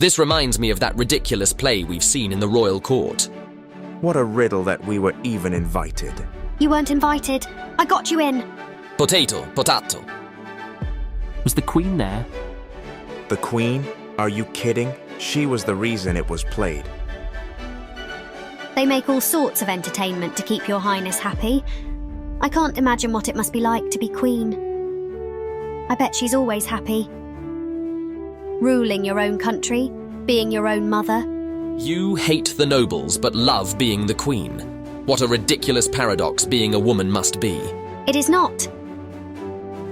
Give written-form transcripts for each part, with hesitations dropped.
This reminds me of that ridiculous play we've seen in the royal court. What a riddle that we were even invited. You weren't invited. I got you in. Potato, potato. Was the Queen there? The Queen? Are you kidding? She was the reason it was played. They make all sorts of entertainment to keep your highness happy. I can't imagine what it must be like to be queen. I bet she's always happy. Ruling your own country, being your own mother. You hate the nobles but love being the queen. What a ridiculous paradox being a woman must be. It is not.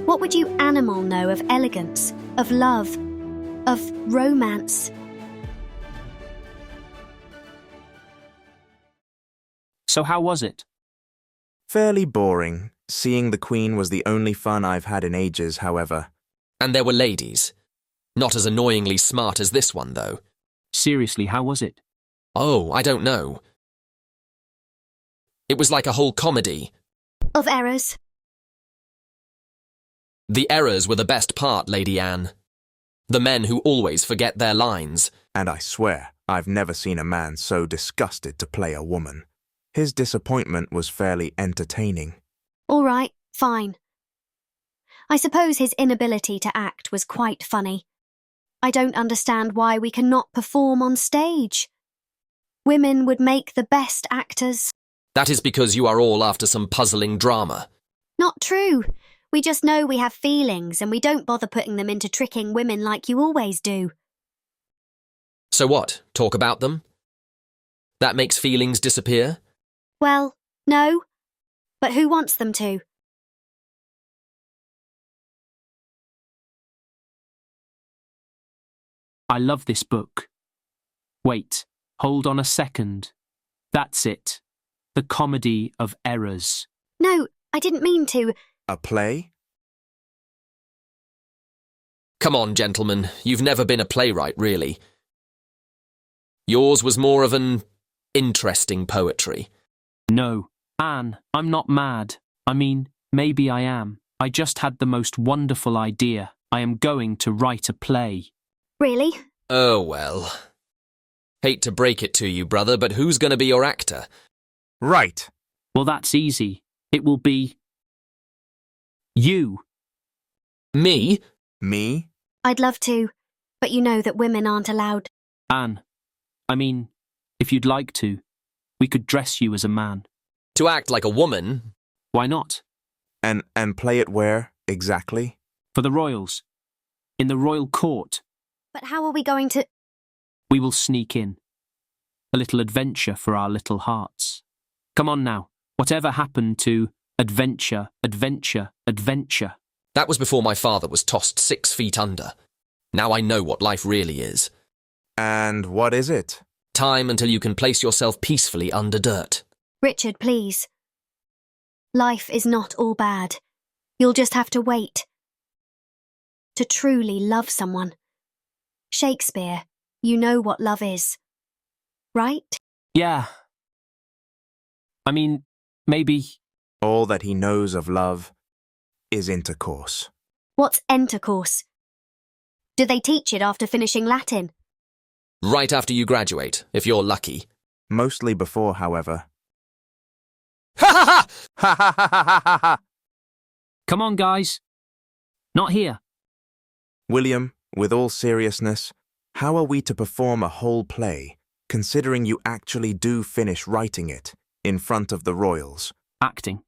What would you animal know of elegance, of love, of romance? So how was it? Fairly boring. Seeing the Queen was the only fun I've had in ages, however. And there were ladies. Not as annoyingly smart as this one, though. Seriously, how was it? Oh, I don't know. It was like a whole comedy. Of errors. The errors were the best part, Lady Anne. The men who always forget their lines. And I swear, I've never seen a man so disgusted to play a woman. His disappointment was fairly entertaining. All right, fine. I suppose his inability to act was quite funny. I don't understand why we cannot perform on stage. Women would make the best actors. That is because you are all after some puzzling drama. Not true. We just know we have feelings and we don't bother putting them into tricking women like you always do. So what? Talk about them? That makes feelings disappear? Well, no. But who wants them to? I love this book. Wait, hold on a second. That's it. The Comedy of Errors. No, I didn't mean to. A play? Come on, gentlemen. You've never been a playwright, really. Yours was more of an interesting poetry. No, Anne, I'm not mad. I mean, maybe I am. I just had the most wonderful idea. I am going to write a play. Really? Oh, well. Hate to break it to you, brother, but who's going to be your actor? Right. Well, that's easy. It will be... you. Me? Me? I'd love to, but you know that women aren't allowed. Anne, I mean, if you'd like to, we could dress you as a man. To act like a woman? Why not? And play it where, exactly? For the royals. In the royal court. But how are we going to... We will sneak in. A little adventure for our little hearts. Come on now. Whatever happened to adventure, adventure, adventure? That was before my father was tossed 6 feet under. Now I know what life really is. And what is it? Time until you can place yourself peacefully under dirt. Richard, please. Life is not all bad. You'll just have to wait. To truly love someone. Shakespeare, you know what love is. Right? Yeah. I mean, maybe... All that he knows of love is intercourse. What's intercourse? Do they teach it after finishing Latin? Right after you graduate, if you're lucky. Mostly before, however. Ha ha ha! Ha ha ha ha ha ha! Come on, guys. Not here. William, with all seriousness, how are we to perform a whole play, considering you actually do finish writing it in front of the royals? Acting.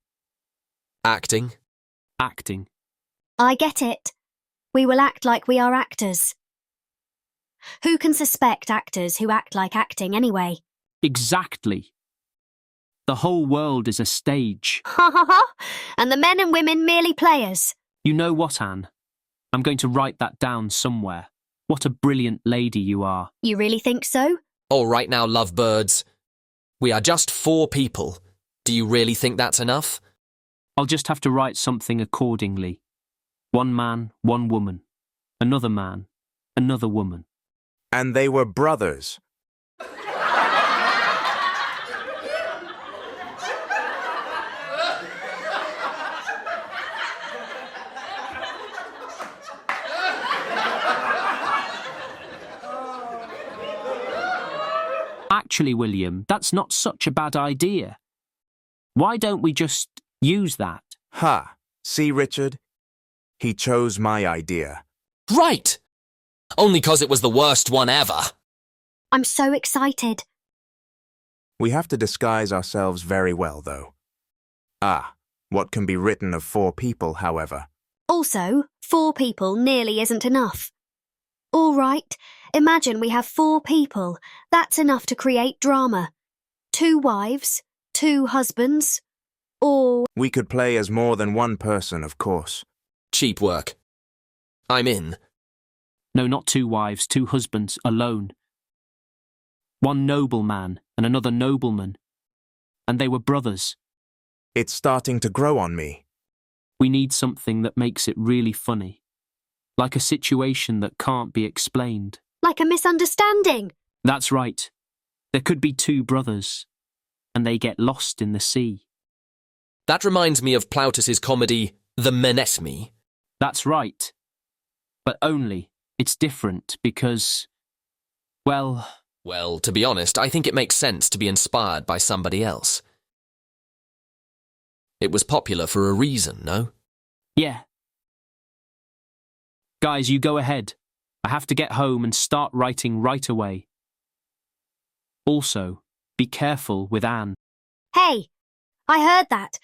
Acting? Acting. I get it. We will act like we are actors. Who can suspect actors who act like acting anyway? Exactly. The whole world is a stage. Ha ha ha! And the men and women merely players. You know what, Anne? I'm going to write that down somewhere. What a brilliant lady you are. You really think so? All right now, lovebirds. We are just 4 people. Do you really think that's enough? I'll just have to write something accordingly. 1 man, 1 woman. Another man, another woman. And they were brothers. Actually, William, that's not such a bad idea. Why don't we just use that? Ha! See, Richard? He chose my idea. Right! Only 'cause it was the worst one ever. I'm so excited. We have to disguise ourselves very well, though. Ah, what can be written of 4 people, however? Also, 4 people nearly isn't enough. All right, imagine we have 4 people. That's enough to create drama. 2 wives, 2 husbands, or... We could play as more than one person, of course. Cheap work. I'm in. No, not 2 wives, 2 husbands, alone. One nobleman and another nobleman. And they were brothers. It's starting to grow on me. We need something that makes it really funny. Like a situation that can't be explained. Like a misunderstanding. That's right. There could be 2 brothers, and they get lost in the sea. That reminds me of Plautus's comedy, The Menesme. That's right. But only, it's different because, well... Well, to be honest, I think it makes sense to be inspired by somebody else. It was popular for a reason, no? Yeah. Guys, you go ahead. I have to get home and start writing right away. Also, be careful with Anne. Hey, I heard that.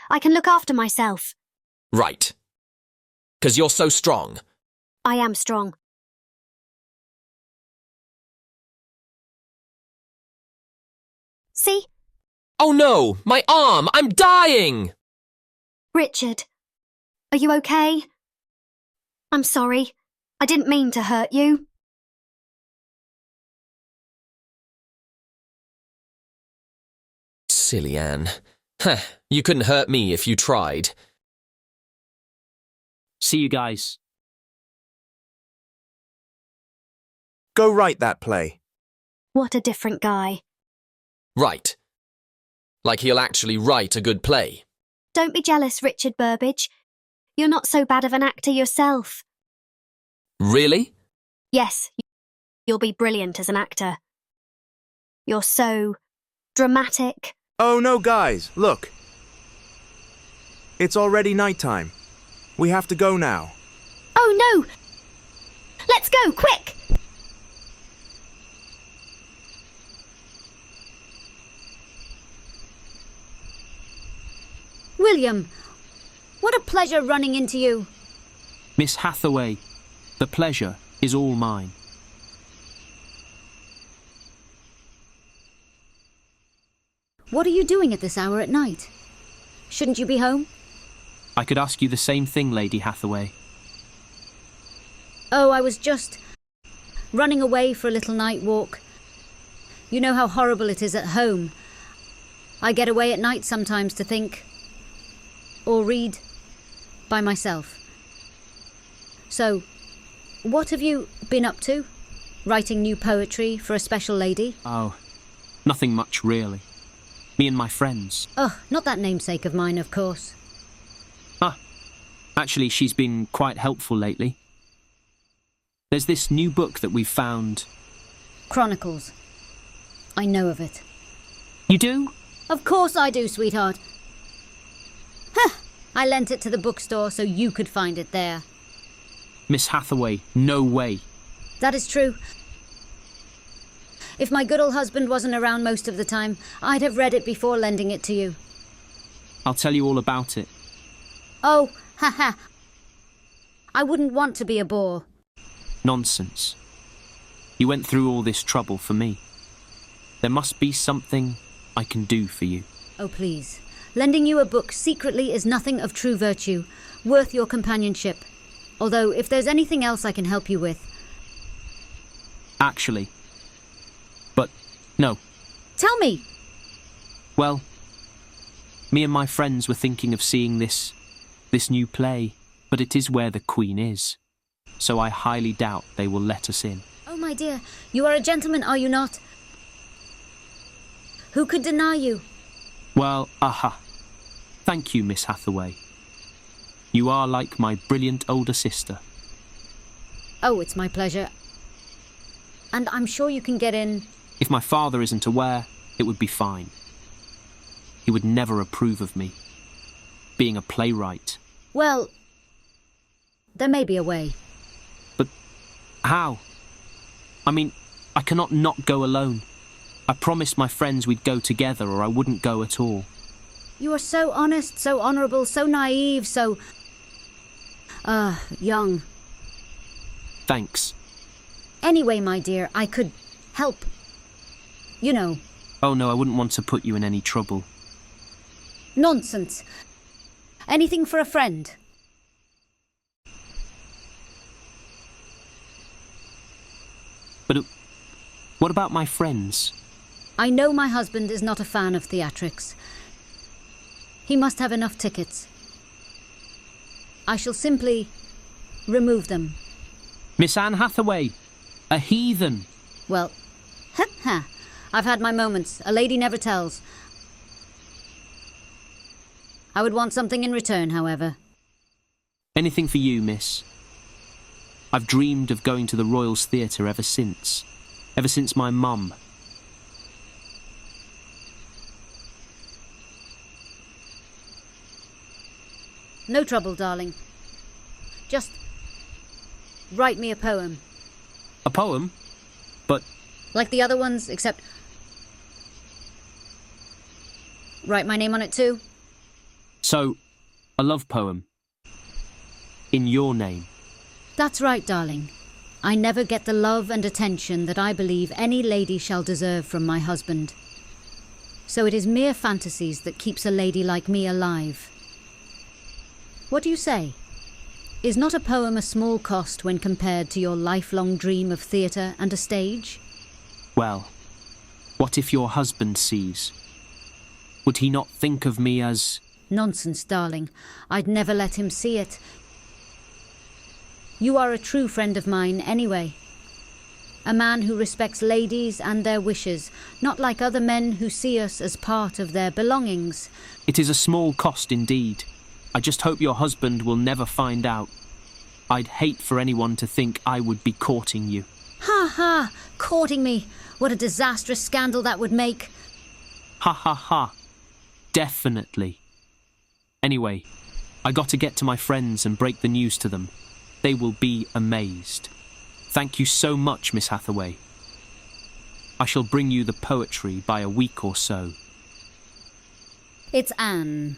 I can look after myself. Right. 'Cause you're so strong. I am strong. See? Oh no! My arm! I'm dying! Richard, are you okay? I'm sorry. I didn't mean to hurt you. Silly Anne. Huh, you couldn't hurt me if you tried. See you guys. Go write that play. What a different guy. Right. Like he'll actually write a good play. Don't be jealous, Richard Burbage. You're not so bad of an actor yourself. Really? Yes, you'll be brilliant as an actor. You're so dramatic. Oh no, guys, look. It's already nighttime. We have to go now. Oh no! Let's go, quick! William, what a pleasure running into you. Miss Hathaway, the pleasure is all mine. What are you doing at this hour at night? Shouldn't you be home? I could ask you the same thing, Lady Hathaway. Oh, I was just running away for a little night walk. You know how horrible it is at home. I get away at night sometimes to think, or read, by myself. So, what have you been up to? Writing new poetry for a special lady? Oh, nothing much really. Me and my friends. Oh, not that namesake of mine, of course. Actually, she's been quite helpful lately. There's this new book that we've found. Chronicles. I know of it. You do? Of course I do, sweetheart. Huh, I lent it to the bookstore so you could find it there. Miss Hathaway, no way. That is true. If my good old husband wasn't around most of the time, I'd have read it before lending it to you. I'll tell you all about it. Oh, haha. I wouldn't want to be a bore. Nonsense. You went through all this trouble for me. There must be something I can do for you. Oh, please. Lending you a book secretly is nothing of true virtue, worth your companionship. Although, if there's anything else I can help you with... Actually. But, no. Tell me! Well, me and my friends were thinking of seeing this new play, but it is where the Queen is. So I highly doubt they will let us in. Oh, my dear, you are a gentleman, are you not? Who could deny you? Well, aha. Thank you, Miss Hathaway. You are like my brilliant older sister. Oh, it's my pleasure. And I'm sure you can get in If my father isn't aware, it would be fine. He would never approve of me. Being a playwright. Well, there may be a way. But how? I mean, I cannot not go alone. I promised my friends we'd go together or I wouldn't go at all. You are so honest, so honourable, so naive, so... young. Thanks. Anyway, my dear, I could help. You know. Oh no, I wouldn't want to put you in any trouble. Nonsense. Anything for a friend. But what about my friends? I know my husband is not a fan of theatrics. He must have enough tickets. I shall simply remove them. Miss Anne Hathaway, a heathen. Well, I've had my moments. A lady never tells. I would want something in return, however. Anything for you, miss. I've dreamed of going to the Royals Theatre ever since my mum. No trouble, darling. Just write me a poem. A poem? But... Like the other ones, except... Write my name on it too? So, a love poem. In your name. That's right, darling. I never get the love and attention that I believe any lady shall deserve from my husband. So it is mere fantasies that keeps a lady like me alive. What do you say? Is not a poem a small cost when compared to your lifelong dream of theatre and a stage? Well, what if your husband sees? Would he not think of me as... Nonsense, darling. I'd never let him see it. You are a true friend of mine anyway. A man who respects ladies and their wishes, not like other men who see us as part of their belongings. It is a small cost indeed. I just hope your husband will never find out. I'd hate for anyone to think I would be courting you. Ha ha! Courting me! What a disastrous scandal that would make! Ha ha ha! Definitely. Anyway, I got to get to my friends and break the news to them. They will be amazed. Thank you so much, Miss Hathaway. I shall bring you the poetry by a week or so. It's Anne.